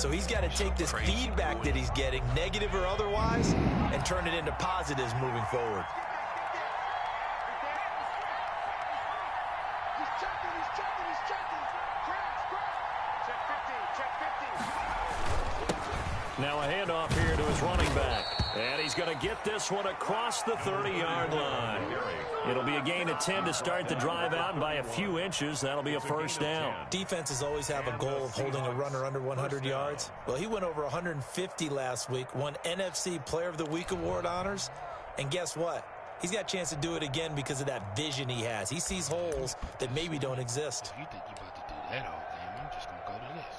So he's got to take this feedback that he's getting, negative or otherwise, and turn it into positives moving forward. Now a handoff here to his running back. And he's going to get this one across the 30-yard line. It'll be a gain of 10 to start the drive out, and by a few inches, that'll be a first down. Defenses always have a goal of holding a runner under 100 yards. Well, he went over 150 last week, won NFC Player of the Week award honors. And guess what? He's got a chance to do it again because of that vision he has. He sees holes that maybe don't exist. You think you about to do that all game? I'm just going to go to this.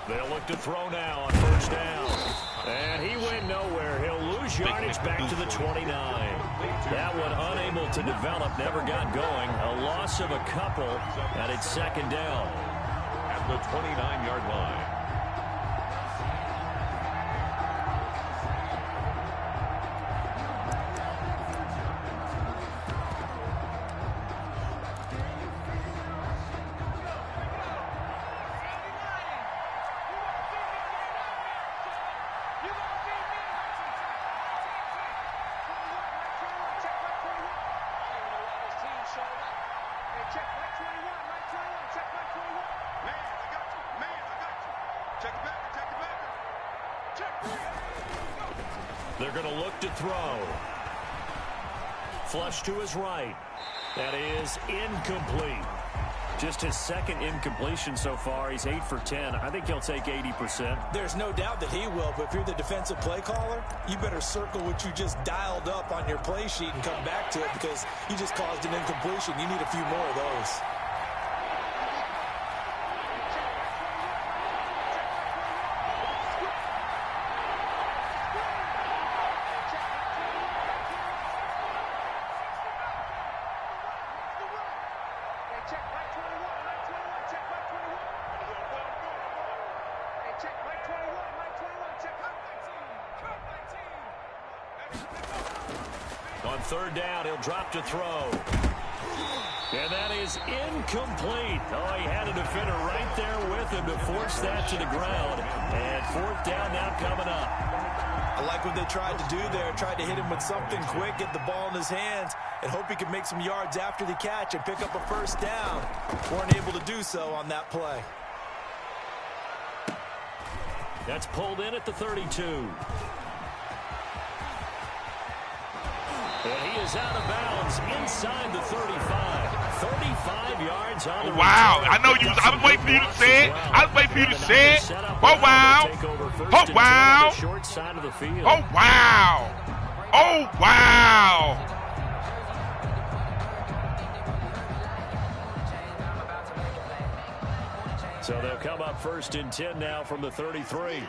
They'll look to throw now on first down. And he went nowhere. He'll lose yardage back to the 29. That one unable to develop, never got going. A loss of a couple, and it's second down. At the 29-yard line. They're going to look to throw. Flush to his right. That is incomplete. Just his second incompletion so far. He's 8 for 10. I think he'll take 80%. There's no doubt that he will, but if you're the defensive play caller, you better circle what you just dialed up on your play sheet and come back to it because you just caused an incompletion. You need a few more of those. On third down, he'll drop to throw. And that is incomplete. Oh, he had a defender right there with him to force that to the ground. And fourth down now coming up. I like what they tried to do there. Tried to hit him with something quick, get the ball in his hands, and hope he could make some yards after the catch and pick up a first down. Weren't able to do so on that play. That's pulled in at the 32. And he is out of bounds inside the 35. 35 yards on the wow. I know you was, I was waiting for you to say it. I was waiting for you to say it. Oh, wow. Oh, wow. Oh, wow. Oh, wow. So they'll come up first and 10 now from the 33.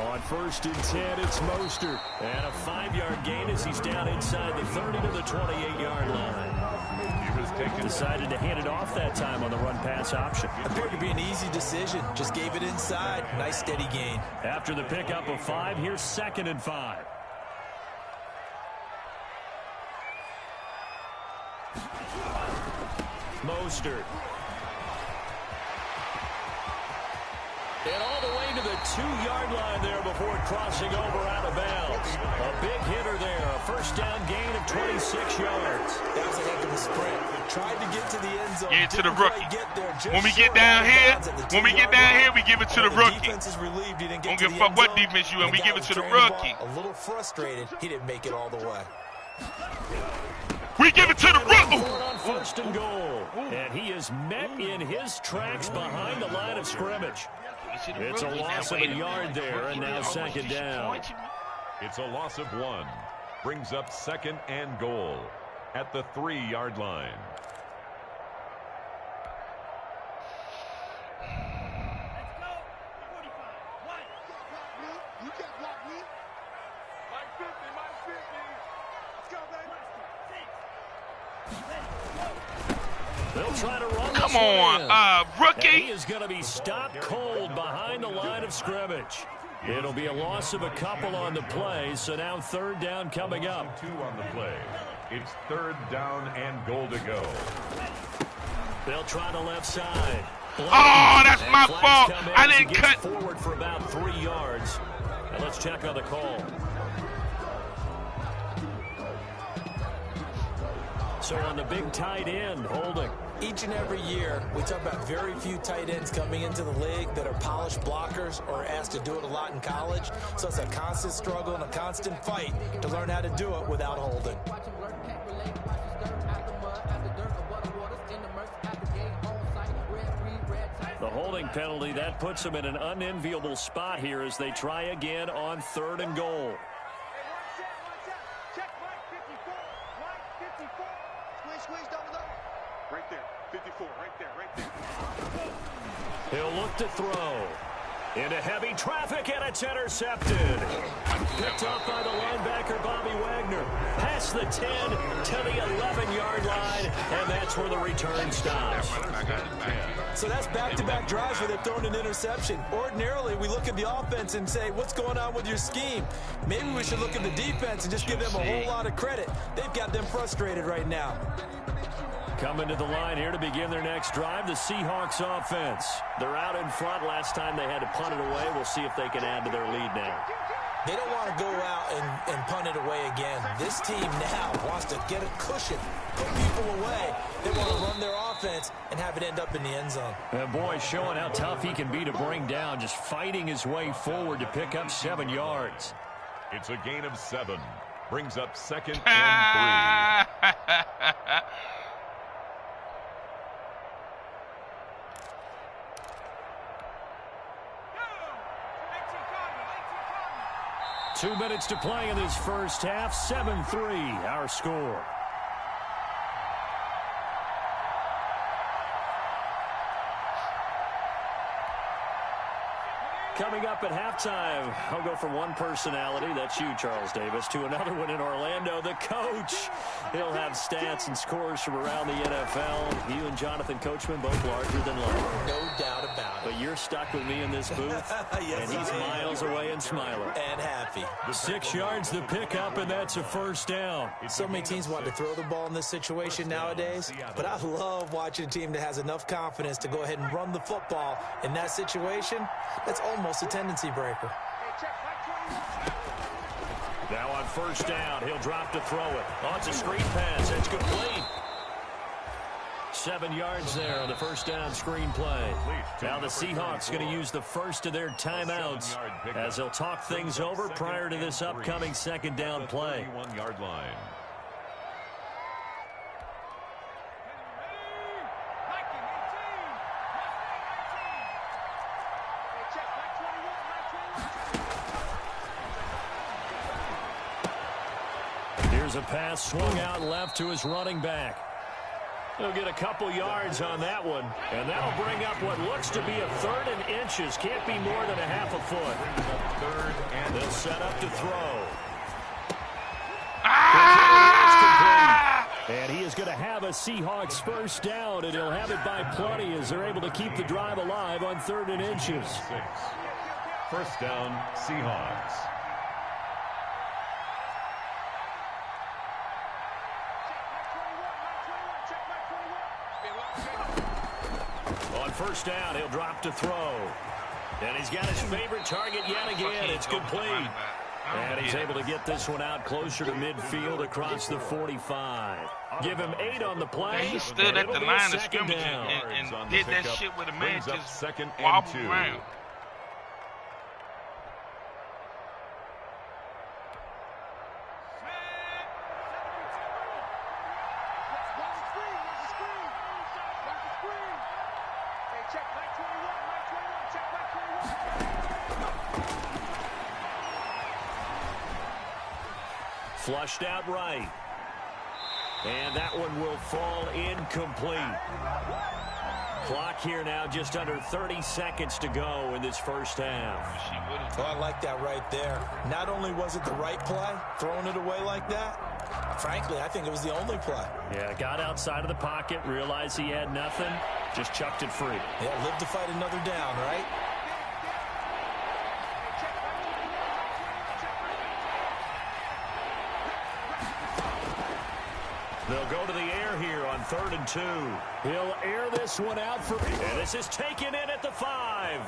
On first and 10, it's Mostert. And a 5-yard gain as he's down inside the 30 to the 28-yard line. He was taking Decided to hand it off that time on the run-pass option. Appeared to be an easy decision. Just gave it inside. Nice steady gain. After the pickup of 5, here's 2nd and 5. Mostert. And all the way to the 2-yard line there before crossing over out of bounds. A big hitter there. A first down gain of 26 yards. That was a heck of a sprint. Tried to get to the end zone. Get it to the rookie. When we get down here, we give it to the rookie. Defense is relieved he didn't get Don't give a fuck what defense you in. We give it to the rookie. A little frustrated. He didn't make it all the way. We give it to the rookie. On first and goal. And he is met in his tracks behind the line of scrimmage. It's a loss of a yard there, and now second down. It's a loss of 1. Brings up 2nd and goal at the 3-yard line. They'll They'll try to run Come on, rookie. And he is going to be stopped cold behind the line of scrimmage. It'll be a loss of a couple on the play, so now third down coming up. 2 on the play. It's third down and goal to go. They'll try the left side. Oh, that's my fault. I didn't cut. Forward for about 3 yards. Now let's check on the call. So on the big tight end, holding. Each and every year, we talk about very few tight ends coming into the league that are polished blockers or asked to do it a lot in college. So it's a constant struggle and a constant fight to learn how to do it without holding. The holding penalty, that puts them in an unenviable spot here as they try again on third and goal. Right there, 54, right there. He'll look to throw. Into heavy traffic, and it's intercepted. Picked off by the linebacker, Bobby Wagner. Past the 10 to the 11-yard line, and that's where the return stops. So that's back-to-back drives where they've thrown an interception. Ordinarily, we look at the offense and say, what's going on with your scheme? Maybe we should look at the defense and just give them a whole lot of credit. They've got them frustrated right now. Coming to the line here to begin their next drive, the Seahawks offense. They're out in front. Last time they had to punt it away. We'll see if they can add to their lead now. They don't want to go out and punt it away again. This team now wants to get a cushion, put people away. They want to run their offense and have it end up in the end zone. And boy, showing how tough he can be to bring down, just fighting his way forward to pick up 7 yards. It's a gain of 7. Brings up second and 3. 2 minutes to play in this first half. 7-3, our score. Coming up at halftime, I'll go from one personality, that's you, Charles Davis, to another one in Orlando, the coach. He'll have stats and scores from around the NFL. You and Jonathan Coachman, both larger than life. No doubt about it. But you're stuck with me in this booth, Yes, and he's miles away and smiling. And happy. 6 yards the pickup, and that's a first down. So many teams want to throw the ball in this situation nowadays, but I love watching a team that has enough confidence to go ahead and run the football in that situation. That's almost a tendency breaker. Now on first down, he'll drop to throw it. Oh, it's a screen pass. It's complete. 7 yards there on the first down screen play. Now the Seahawks going to use the first of their timeouts as they'll talk things over prior to this upcoming second down play. 31-yard line. Here's a pass swung out left to his running back. He'll get a couple yards on that one, and that'll bring up what looks to be a 3rd and inches. Can't be more than a half a foot. Third and They'll set up to throw. And he is going to have a Seahawks first down, and he'll have it by plenty as they're able to keep the drive alive on 3rd and inches. 6. First down, Seahawks. On first down, he'll drop to throw. And he's got his favorite target yet again. It's complete. And he's able to get this one out closer to midfield across the 45. Give him 8 on the play. He stood at the line of scrimmage and did that shit with a man just wobbled around. Flushed out right. And that one will fall incomplete. Clock here now, just under 30 seconds to go in this first half. Oh, I like that right there. Not only was it the right play, throwing it away like that, Frankly, I think it was the only play. Yeah, got outside of the pocket, realized he had nothing, just chucked it free. Yeah, live to fight another down, right? They'll go to the air here on 3rd and 2. He'll air this one out for, and this is taken in at the 5.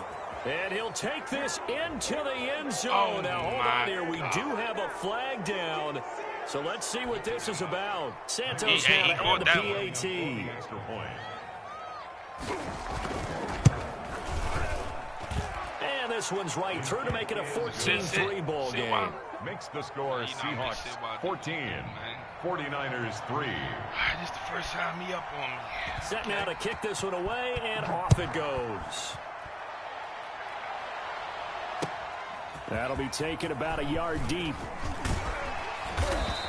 And he'll take this into the end zone. Oh, now, hold on here. We do have a flag down. So let's see what this is about. Santos now to add the PAT. And this one's right through to make it a 14-3 ball game. Makes the score Seahawks 14, 49ers 3. This is the first time he up on me. Set now to kick this one away, and off it goes. That'll be taken about a yard deep.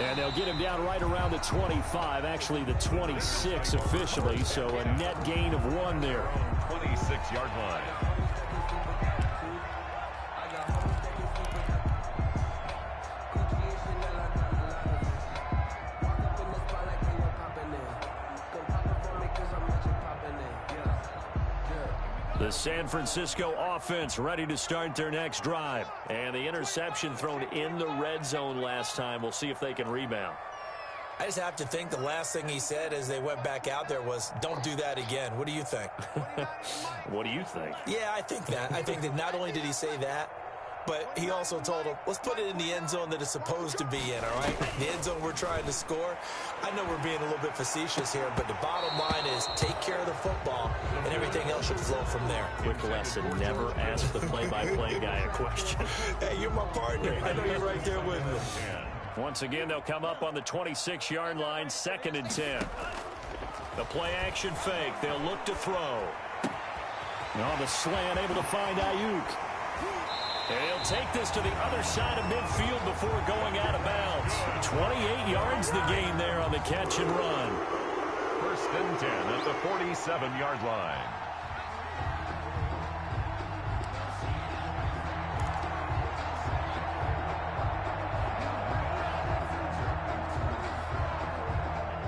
And they'll get him down right around the 25, actually the 26 officially, so a net gain of 1 there. 26-yard line. The San Francisco offense ready to start their next drive. And the interception thrown in the red zone last time. We'll see if they can rebound. I just have to think the last thing he said as they went back out there was, don't do that again. What do you think? What do you think? Yeah, I think that. I think that not only did he say that, but he also told him, let's put it in the end zone that it's supposed to be in, all right? The end zone we're trying to score. I know we're being a little bit facetious here, but the bottom line is take care of the football, and everything else should flow from there. Quick lesson, never ask the play-by-play guy a question. Hey, you're my partner. I know you're right there with me. Once again, they'll come up on the 26-yard line, 2nd and 10. The play-action fake. They'll look to throw. On the slant, able to find Ayuk. And he'll take this to the other side of midfield before going out of bounds. 28 yards the gain there on the catch and run. 1st and 10 at the 47-yard line.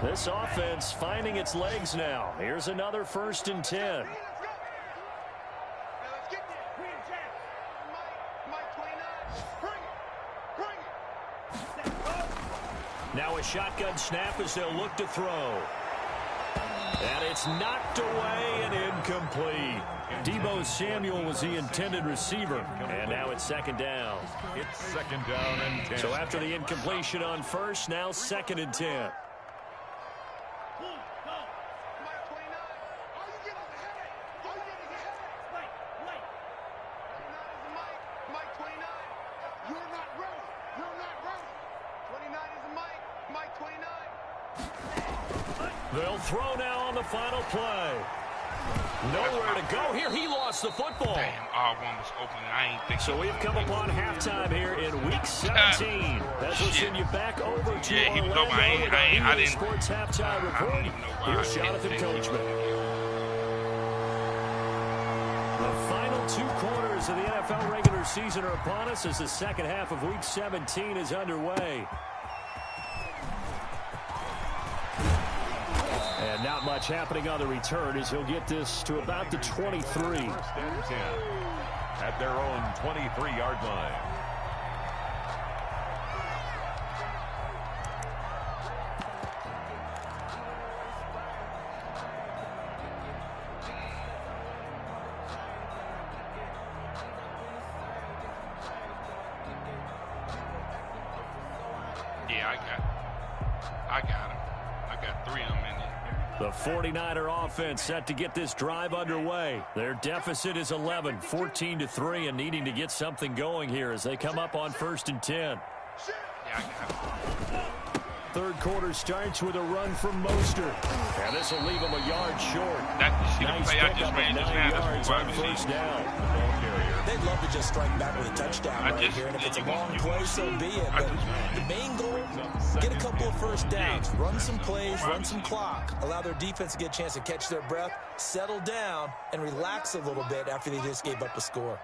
This offense finding its legs now. Here's another 1st and 10. Now a shotgun snap as they'll look to throw. And it's knocked away and incomplete. Deebo Samuel was the intended receiver. And now it's 2nd down. It's 2nd down and 10. So after the incompletion on 1st, now 2nd and 10. They'll throw now on the final play. Nowhere to go here. He lost the football. Damn, R1 was open. I ain't think so. We've come upon halftime here in Week 17. As we'll send you back over to Orlando with our EA Sports halftime report. Here's Jonathan Coachman. The final 2 quarters of the NFL regular season are upon us as the second half of Week 17 is underway. And not much happening on the return as he'll get this to about the 23. 1st and 10 at their own 23-yard line. Yeah, I got him. I got 3 of them in there. The 49er offense set to get this drive underway. Their deficit is 11, 14-3, and needing to get something going here as they come up on 1st and 10. Yeah, I got him. 3rd quarter starts with a run from Mostert. And this will leave him a yard short. Nice pickup of 9 yards on 1st down. They'd love to just strike back with a touchdown right here, and if it's a long play, so be it. But the main goal, get a couple of 1st downs, run some plays, run some clock, allow their defense to get a chance to catch their breath, settle down, and relax a little bit after they just gave up a score.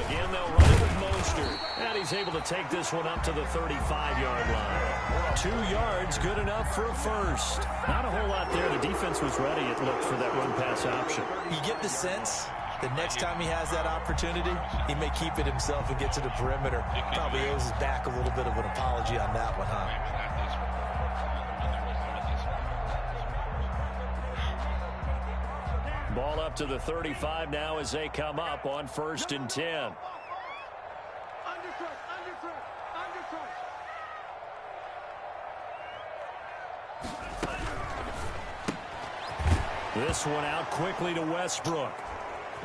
Again, they'll run it with Mostert. And he's able to take this one up to the 35-yard line. 2 yards, good enough for a first. Not a whole lot there. The defense was ready, it looked, for that run-pass option. You get the sense the next time he has that opportunity, he may keep it himself and get to the perimeter. Probably owes his back a little bit of an apology on that one, huh? Ball up to the 35 now as they come up on 1st and 10. This one out quickly to Westbrook.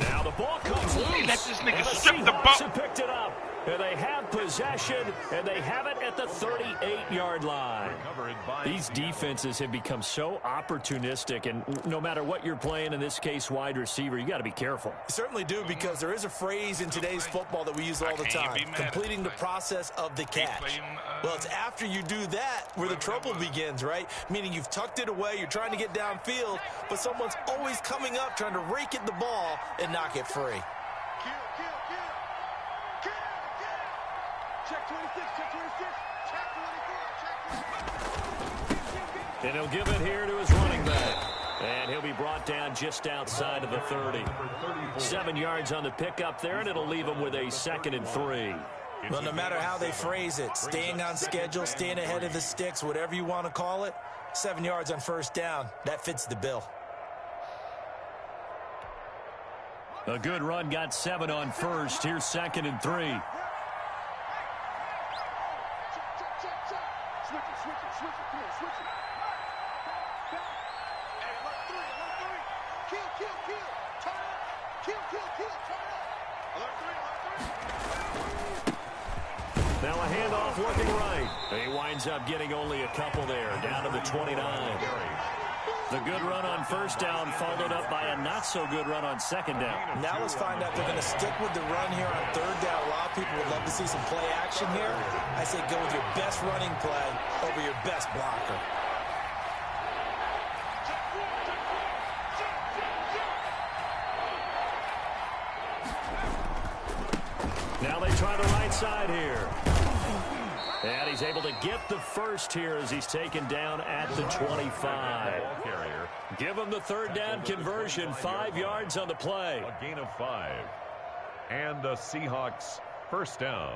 Now the ball comes loose. Let this nigga and strip the ball. Seahawks have picked it up. And they have possession, and they have it at the 38-yard line. These defenses have become so opportunistic, and no matter what you're playing, in this case wide receiver, you got to be careful. You certainly do, because there is a phrase in today's football that we use all the time, completing the process of the catch. Well, it's after you do that where the trouble begins, right? Meaning you've tucked it away, you're trying to get downfield, but someone's always coming up trying to rake at the ball and knock it free. Check 26, check 26, check 24, check 24. And he'll give it here to his running back. And he'll be brought down just outside of the 30. 7 yards on the pickup there, and it'll leave him with a 2nd and 3. Well, no matter how they phrase it, staying on schedule, staying ahead of the sticks, whatever you want to call it, 7 yards on 1st down, that fits the bill. A good run, got 7 on 1st. Here's 2nd and 3. Now a handoff looking right. He winds up getting only a couple there, down to the 29. The good run on 1st down followed up by a not-so-good run on 2nd down. Now let's find out if they're going to stick with the run here on 3rd down. A lot of people would love to see some play action here. I say go with your best running play over your best blocker. Now they try the right side here. And he's able to get the first here as he's taken down at the 25. Give him the 3rd down conversion, 5 yards on the play. A gain of 5. And the Seahawks 1st down.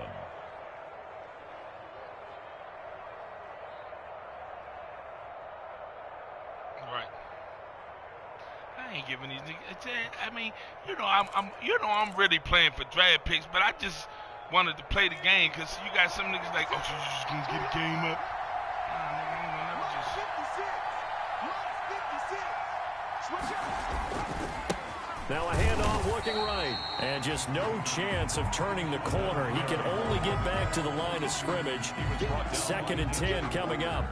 Right. I ain't giving these niggas. I mean, I'm really playing for draft picks, but I just wanted to play the game because you got some niggas like, oh, you just gonna get a game up. Nah, nigga, I ain't gonna never just. Now a handoff looking right. And just no chance of turning the corner. He can only get back to the line of scrimmage. 2nd and 10 coming up.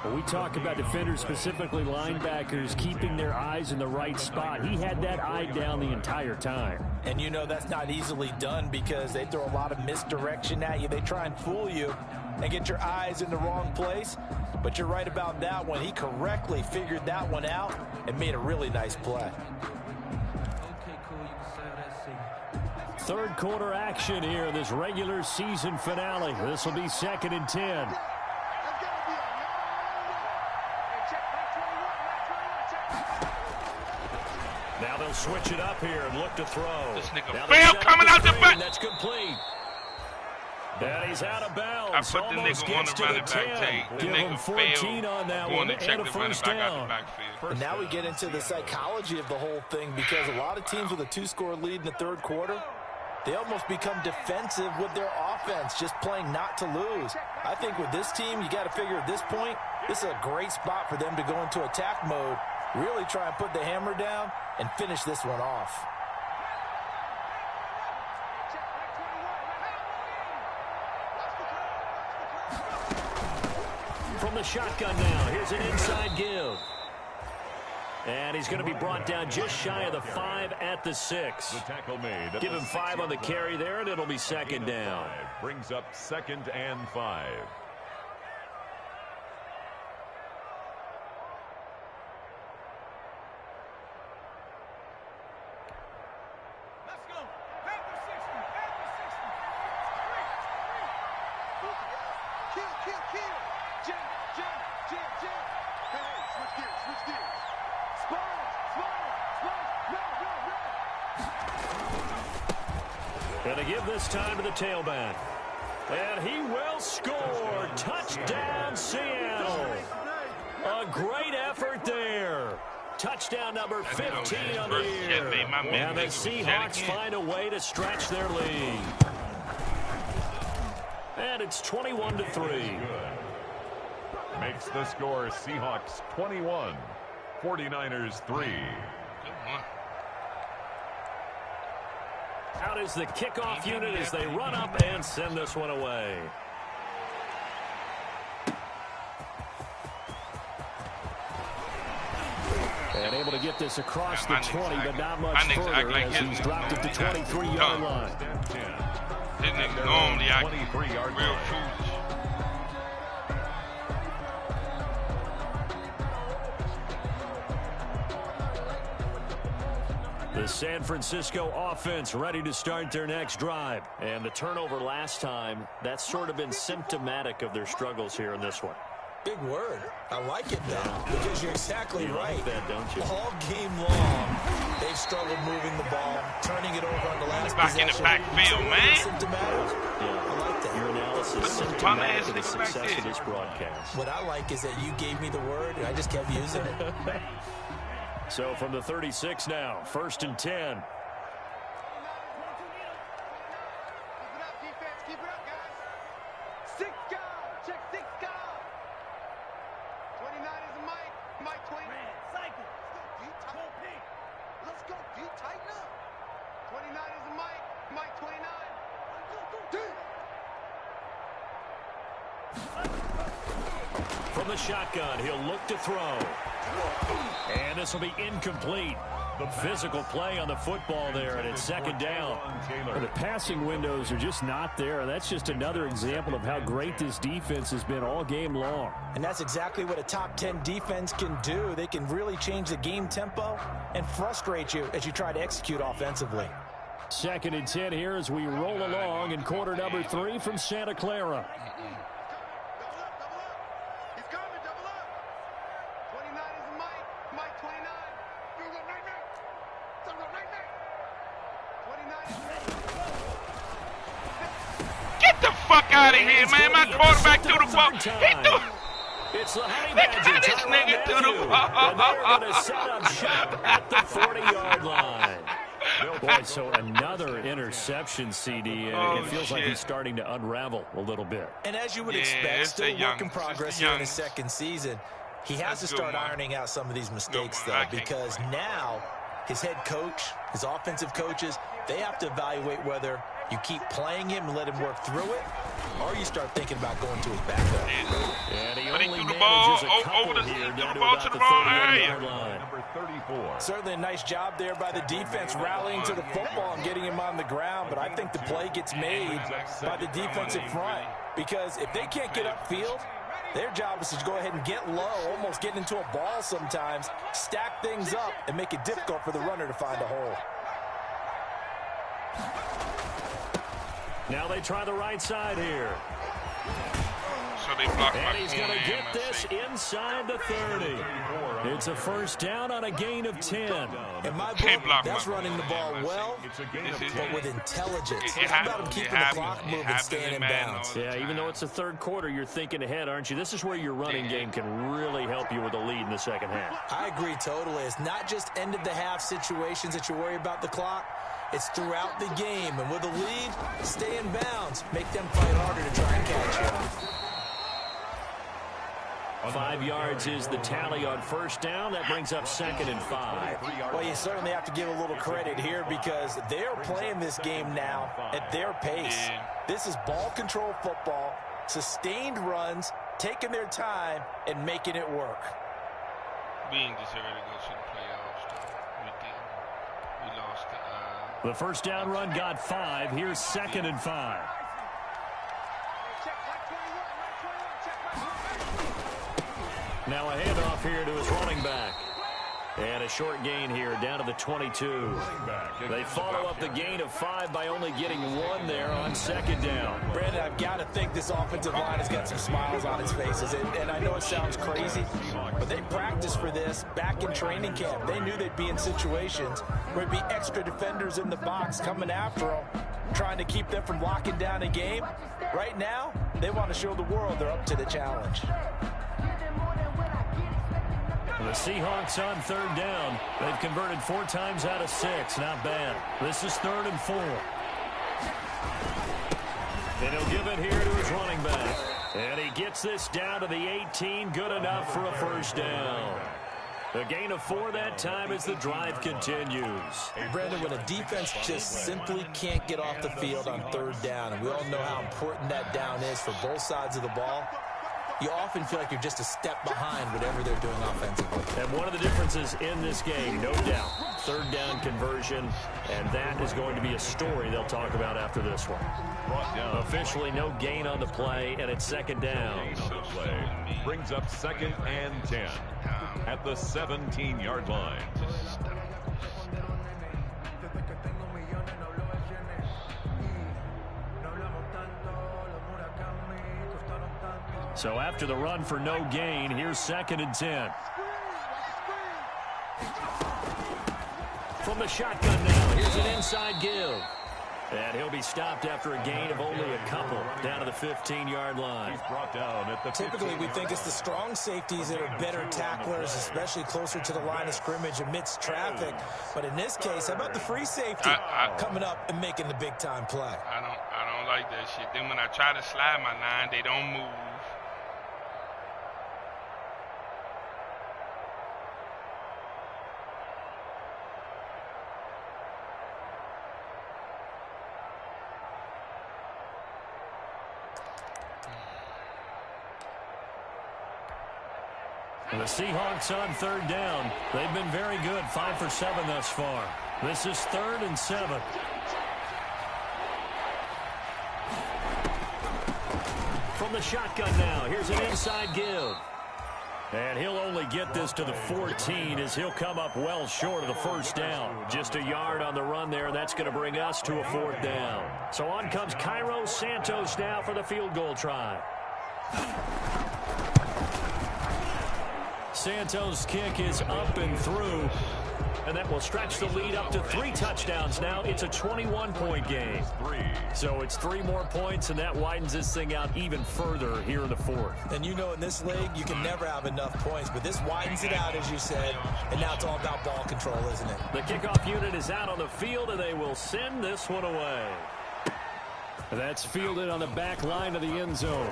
When we talk about defenders, specifically linebackers, keeping their eyes in the right spot, he had that eye down the entire time. And you know that's not easily done because they throw a lot of misdirection at you. They try and fool you and get your eyes in the wrong place. But you're right about that one. He correctly figured that one out and made a really nice play. Third quarter action here in this regular season finale. This will be 2nd and 10. Now they'll switch it up here and look to throw. This nigga fail coming out the back. That's complete. And he's out of bounds. I put the nigga on the running back tape. The Give nigga him 14 failed on that going one to check and a the running first back out down. the backfield. And now we get into the psychology of the whole thing because a lot of teams with a 2-score lead in the 3rd quarter, they almost become defensive with their offense, just playing not to lose. I think with this team, you got to figure at this point, this is a great spot for them to go into attack mode, really try and put the hammer down and finish this one off. From the shotgun now, here's an inside give. And he's going to be brought down just shy of the 5 at the 6. The tackle made. Give him 5 on the carry there, and it'll be 2nd down. Brings up 2nd and 5. Kill. Jam. Hey, switch gears. Sparge. No. Gonna give this time to the tailback. And he will score. Touchdown, Seattle. A great effort there. Touchdown number 15 on the year. And the Seahawks find a way to stretch their lead. And it's 21-3. Makes the score Seahawks 21, 49ers 3. Out is the kickoff unit as they run up and send this one away. And able to get this across the 20, but not much further as he's dropped it to 23-yard line. His niggas normally act real foolish. The San Francisco offense ready to start their next drive. And the turnover last time, that's sort of been symptomatic of their struggles here in this one. Big word. I like it, though, because you're exactly right. Like that, don't you? All game long, they've struggled moving the ball, turning it over on the last back possession. in the backfield, man. Symptomatic. Yeah. I like that. Your analysis symptomatic of the success of this broadcast. What I like is that you gave me the word, and I just kept using it. So from the 36 now, 1st and 10. Keep it up, guys. 6 guard. Check 6 guard. 29 is a Mike 29. Cycle. Let's go, D. Tighten up. 29 is a Mike 29. Go, D. From the shotgun, he'll look to throw. And this will be incomplete. The physical play on the football there, and it's 2nd down. Well, the passing windows are just not there. That's just another example of how great this defense has been all game long. And that's exactly what a top 10 defense can do. They can really change the game tempo and frustrate you as you try to execute offensively. 2nd and 10 here as we roll along in quarter number 3 from Santa Clara. Out of here, man. My quarterback threw the ball. He threw. It's the Honey Badger. This nigga threw the ball. And they're going to set up shop at the 40-yard line. Boy, so another interception, CD. It feels like he's starting to unravel a little bit. And as you would expect, still work in progress here in his 2nd season. He has to start ironing out some of these mistakes, though, because now his head coach, his offensive coaches, they have to evaluate whether you keep playing him and let him work through it, or you start thinking about going to his backup. And he but he only threw the ball over the ball to the wrong area. Number 34. Certainly a nice job there by the defense rallying to the football and getting him on the ground, but I think the play gets made by the defensive front, because if they can't get upfield, their job is to go ahead and get low, almost get into a ball sometimes, stack things up, and make it difficult for the runner to find a hole. Now they try the right side here. So they block and he's going to get this inside the 30. It's a 1st down on a gain of 10. In my book, that's running the ball well, but with intelligence. How about him keeping the clock moving, staying in bounds? Yeah, even though it's the 3rd quarter, you're thinking ahead, aren't you? This is where your running game can really help you with a lead in the 2nd half. I agree totally. It's not just end-of-the-half situations that you worry about the clock. It's throughout the game. And with a lead, stay in bounds. Make them fight harder to try and catch you. 5 yards is the tally on 1st down. That brings up 2nd and 5. Well, you certainly have to give a little credit here because they're playing this game now at their pace. This is ball control football, sustained runs, taking their time, and making it work. We ain't deserve to go to the playoffs, though. We did. We lost. The 1st down run got 5. Here's 2nd and 5. Now a handoff here to his running back. And a short gain here, down to the 22. They follow up the gain of 5 by only getting 1 there on second down. Brandon, I've got to think this offensive line has got some smiles on its faces. And I know it sounds crazy, but they practiced for this back in training camp. They knew they'd be in situations where there'd be extra defenders in the box coming after them, trying to keep them from locking down a game. Right now, they want to show the world they're up to the challenge. The Seahawks on third down. They've converted 4 times out of 6. Not bad. This is 3rd and 4. And he'll give it here to his running back. And he gets this down to the 18. Good enough for a first down. A gain of 4 that time as the drive continues. Brandon, when a defense just simply can't get off the field on third down, and we all know how important that down is for both sides of the ball, you often feel like you're just a step behind whatever they're doing offensively. And one of the differences in this game, no doubt, third down conversion, and that is going to be a story they'll talk about after this one. Officially no gain on the play, and it's second down. Play brings up 2nd and 10 at the 17-yard line. So after the run for no gain, here's 2nd and 10. From the shotgun now, here's an inside give. And he'll be stopped after a gain of only a couple, down to the 15-yard line. He's brought down at the Typically, we think it's the strong safeties that are better tacklers, especially closer to the line of scrimmage amidst traffic. But in this case, how about the free safety coming up and making the big-time play? I don't like that shit. Then when I try to slide my line, they don't move. The Seahawks on third down. They've been very good, 5 for 7 thus far. This is 3rd and 7. From the shotgun now, here's an inside give. And he'll only get this to the 14 as he'll come up well short of the first down. Just a yard on the run there, and that's going to bring us to a 4th down. So on comes Cairo Santos now for the field goal try. Santos' kick is up and through, and that will stretch the lead up to 3 touchdowns now. It's a 21-point game. So it's 3 more points, and that widens this thing out even further here in the 4th. And you know in this league, you can never have enough points, but this widens it out, as you said, and now it's all about ball control, isn't it? The kickoff unit is out on the field, and they will send this one away. That's fielded on the back line of the end zone.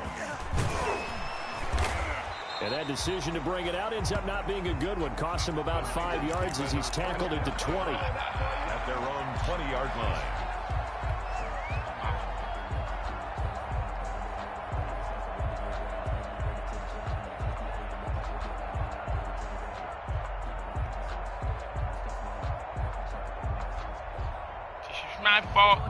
And that decision to bring it out ends up not being a good one. Cost him about 5 yards as he's tackled at the 20. At their own 20-yard line. It's my fault.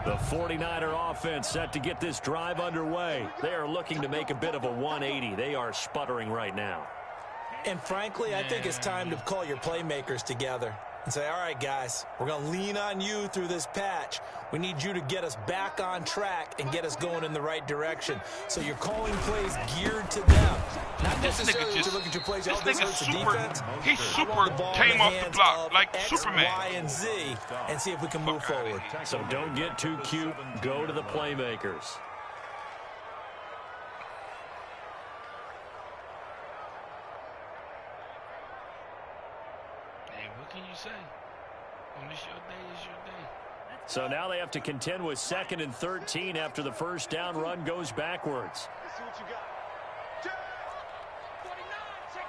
The 49er offense set to get this drive underway. They are looking to make a bit of a 180. They are sputtering right now. And frankly, I think it's time to call your playmakers together and say, all right, guys, we're going to lean on you through this patch. We need you to get us back on track and get us going in the right direction. So you're calling plays geared to them. Not necessarily to look at your plays. This this nigga hurts the super, defense. he super came off the block like X, Superman. Y, and Z, and see if we can move forward. So don't get too cute. Go to the playmakers. Hey, what can you say? When it's your day, it's your day. So now they have to contend with 2nd and 13 after the first down run goes backwards. Let's see what you got. Check 49, check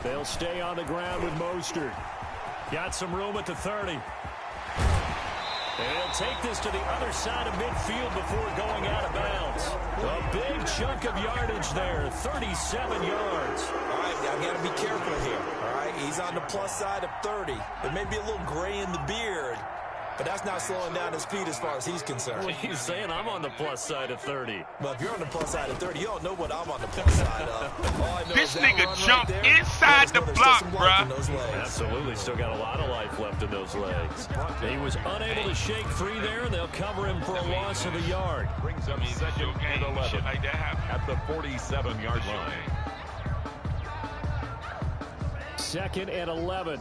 49. They'll stay on the ground with Mostert. Got some room at the 30. And he'll take this to the other side of midfield before going out of bounds. A big chunk of yardage there, 37 yards. All right, I've got to be careful here. All right, he's on the plus side of 30. There may be a little gray in the beard, but that's not slowing down his speed as far as he's concerned. What are you saying? I'm on the plus side of 30. Well, if you're on the plus side of 30, you don't know what I'm on the plus side of. All I know This is that nigga run jumped right there, inside the there's block, still some life in bruh. those legs. Absolutely, still got a lot of life left in those legs. He was unable to shake free there, and they'll cover him for a loss of a yard. Brings up I mean, second your game, and 11 shit like that happen. at the 47-yard line. Second and 11.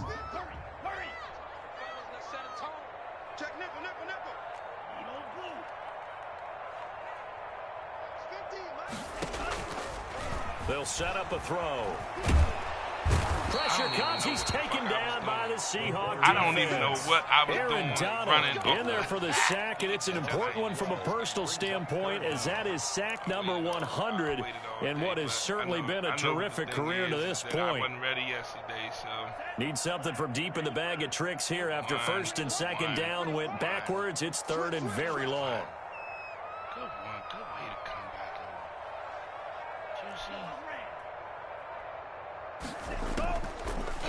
Check nickel, nickel, nickel. It's 15, man. They'll set up a throw. Pressure comes. He's taken down by the Seahawks. I don't even know what I was Aaron doing Donald running. in there for the sack, and it's an important one from a personal standpoint, as that is sack number 100 in what has certainly been a terrific career to this I point. wasn't ready yesterday, so. Need something from deep in the bag of tricks here after first and second down went backwards. It's third and very long. Good one. Good way to come back. Juicy.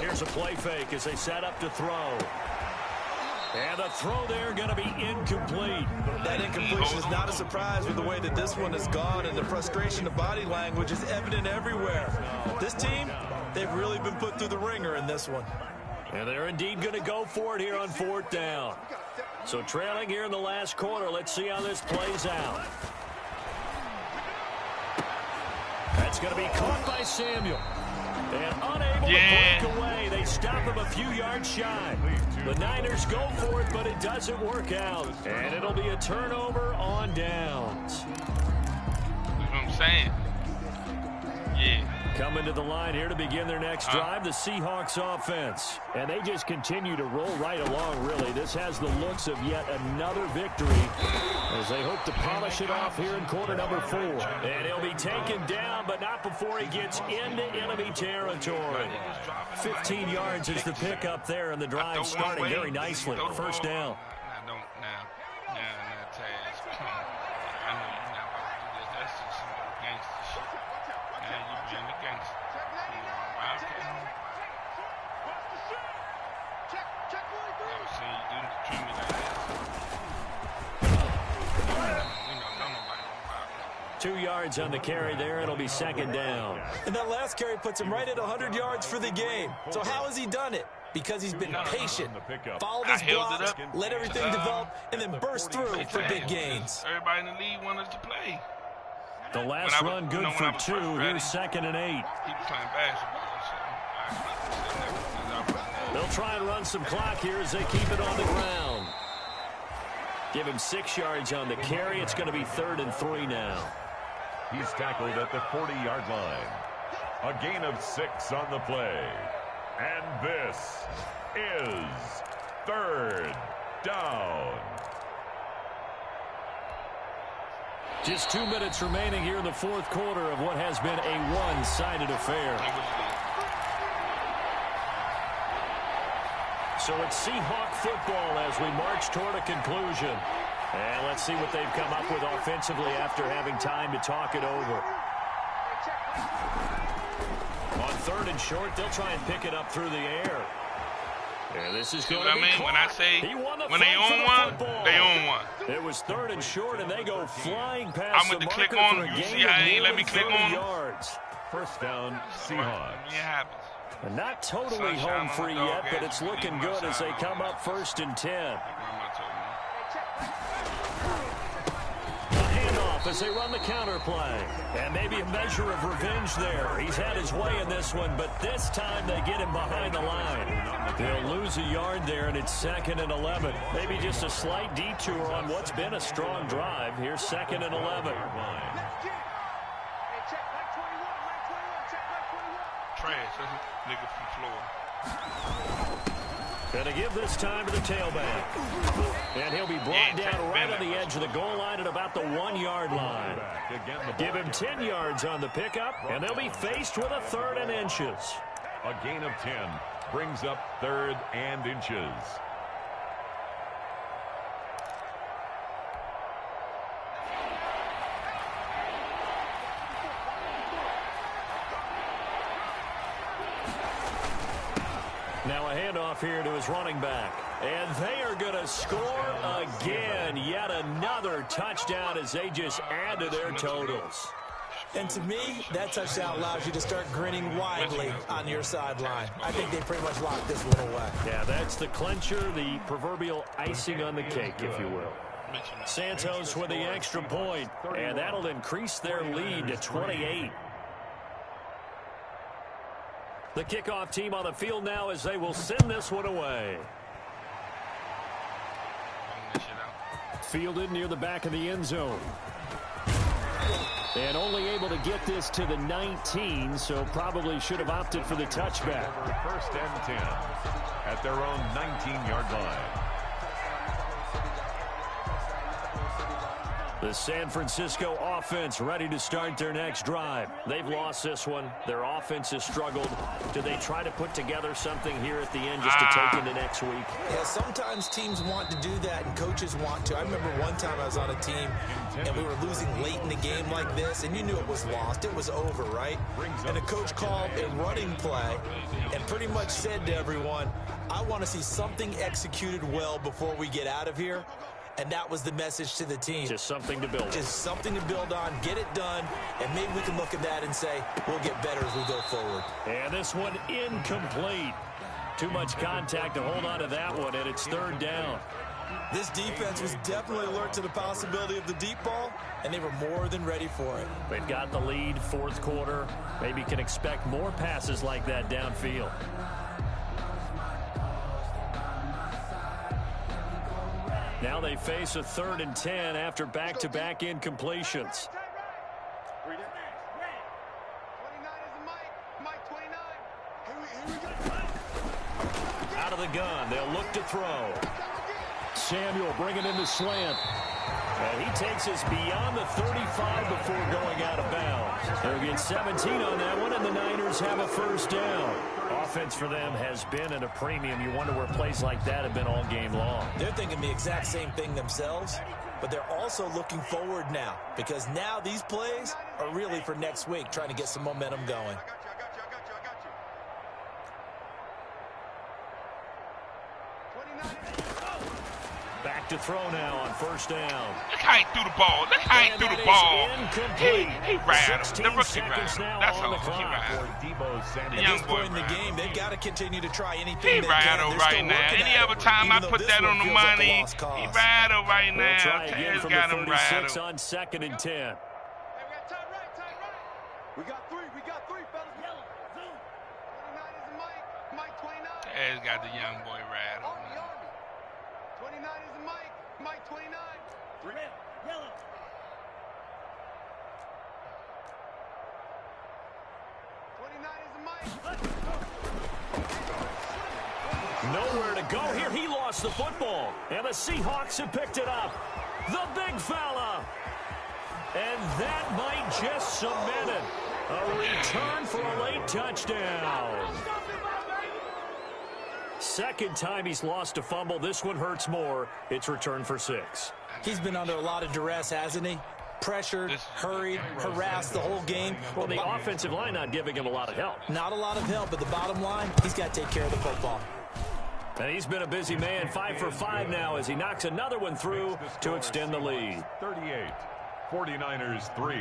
Here's a play fake as they set up to throw. And the throw there going to be incomplete. That incompletion is not a surprise with the way that this one has gone, and the frustration of body language is evident everywhere. This team, they've really been put through the ringer in this one. And they're indeed going to go for it here on fourth down. So trailing here in the last quarter, let's see how this plays out. That's going to be caught by Samuel. And unable to break away. They stop him a few yards shy. The Niners go for it, but it doesn't work out. And it'll be a turnover on downs. That's what I'm saying. Yeah. Coming to the line here to begin their next drive, the Seahawks offense. And they just continue to roll right along, really. This has the looks of yet another victory as they hope to polish it off here in quarter number 4. And he'll be taken down, but not before he gets into enemy territory. 15 yards is the pickup there, and the drive starting very nicely. First down. Now, Taz. Come on. I know you're not about to do this. That's just some gangster shit. Now you being the gangster. Never seen you treat me like this. 2 yards on the carry there. It'll be second down. And that last carry puts him right at 100 yards for the game. So how has he done it? Because he's been patient, followed his blocks, let everything develop, and then burst through for big gains. Everybody in the league wanted to play. The last run good for 2. Here's second and 8. He was playing basketball. They'll try and run some clock here as they keep it on the ground. Give him 6 yards on the carry. It's going to be third and 3 now. He's tackled at the 40-yard line. A gain of 6 on the play. And this is third down. Just 2 minutes remaining here in the fourth quarter of what has been a one-sided affair. So it's Seahawk football as we march toward a conclusion. And let's see what they've come up with offensively after having time to talk it over. On third and short, they'll try and pick it up through the air. And this is going to be caught. When I say when they own one, they own one. It was third and short, and they go flying past I'm the going to marker click on for a you. gain See how of they let me nearly click 30 on yards. First down, Seahawks. It happens. And not totally home free yet, but it's looking good as they come up first and 10. Like Grandma told me. A handoff as they run the counter play. And maybe a measure of revenge there. He's had his way in this one, but this time they get him behind the line. They'll lose a yard there, and it's second and 11. Maybe just a slight detour on what's been a strong drive. Here's second and 11. Trash. That's a nigga from Florida. Gonna give this time to the tailback. And he'll be brought down right on the edge of the goal line at about the 1-yard line. Give him 10 yards on the pickup, and they'll be faced with a third and inches. A gain of 10 brings up third and inches. Now a handoff here to his running back. And they are going to score again. Yet another touchdown as they just add to their totals. And to me, that touchdown allows you to start grinning widely on your sideline. I think they pretty much locked this one away. Yeah, that's the clincher, the proverbial icing on the cake, if you will. Santos with the extra point, and that'll increase their lead to 28. The kickoff team on the field now as they will send this one away. Fielded near the back of the end zone. And only able to get this to the 19, so probably should have opted for the touchback. First and 10 at their own 19-yard line. The San Francisco offense ready to start their next drive. They've lost this one. Their offense has struggled. Do they try to put together something here at the end just to take into next week? Yeah, sometimes teams want to do that and coaches want to. I remember one time I was on a team and we were losing late in the game like this, and you knew it was lost. It was over, right? And the coach called a running play and pretty much said to everyone, I want to see something executed well before we get out of here. And that was the message to the team. Just something to build on. Just something to build on, get it done, and maybe we can look at that and say, we'll get better as we go forward. And this one incomplete. Too much contact to hold on to that one, and it's third down. This defense was definitely alert to the possibility of the deep ball, and they were more than ready for it. They've got the lead, fourth quarter. Maybe can expect more passes like that downfield. Now they face a 3rd and 10 after back-to-back incompletions. Out of the gun, they'll look to throw. Samuel bringing in the slant. And he takes us beyond the 35 before going out of bounds. They'll get 17 on that one, and the Niners have a first down. Offense for them has been at a premium. You wonder where plays like that have been all game long. They're thinking the exact same thing themselves, but they're also looking forward now, because now these plays are really for next week, trying to get some momentum going. Back to throw now on first down. Look how he threw the ball. Look how he threw the ball. He rattled. The rookie rattled. That's all. He rattled. The young boy in the game, they've got to continue to try anything. He rattled right now. Any other time I put that on the money, he rattled right now. Taz got him rattled. On 2nd and 10. We got three, fellas. 29 is Mike 29. Taz got the young boy rattled. 29 is Mike 29. Yellow. 29 is Mike. Nowhere to go here. He lost the football. And the Seahawks have picked it up. The big fella. And that might just cement it. A return for a late touchdown. Second time he's lost a fumble. This one hurts more. It's returned for 6. He's been under a lot of duress, hasn't he? Pressured, hurried, harassed the whole game. Well, the offensive line not giving him a lot of help. Not a lot of help, but the bottom line, he's got to take care of the football. And he's been a busy man, 5 for 5 now as he knocks another one through to extend the lead. 38, 49ers 3.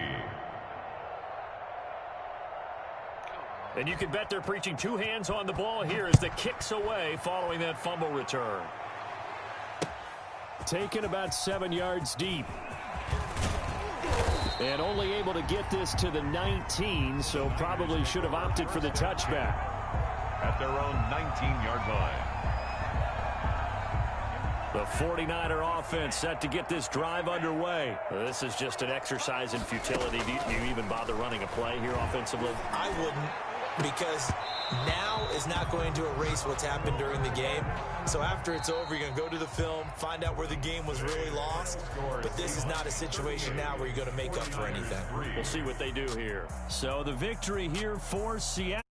And you can bet they're preaching 2 hands on the ball here as the kick's away following that fumble return. Taken about 7 yards deep. And only able to get this to the 19, so probably should have opted for the touchback. At their own 19-yard line. The 49er offense set to get this drive underway. This is just an exercise in futility. Do you even bother running a play here offensively? I wouldn't, because now is not going to erase what's happened during the game. So after it's over, you're going to go to the film, find out where the game was really lost. But this is not a situation now where you're going to make up for anything. We'll see what they do here. So the victory here for Seattle.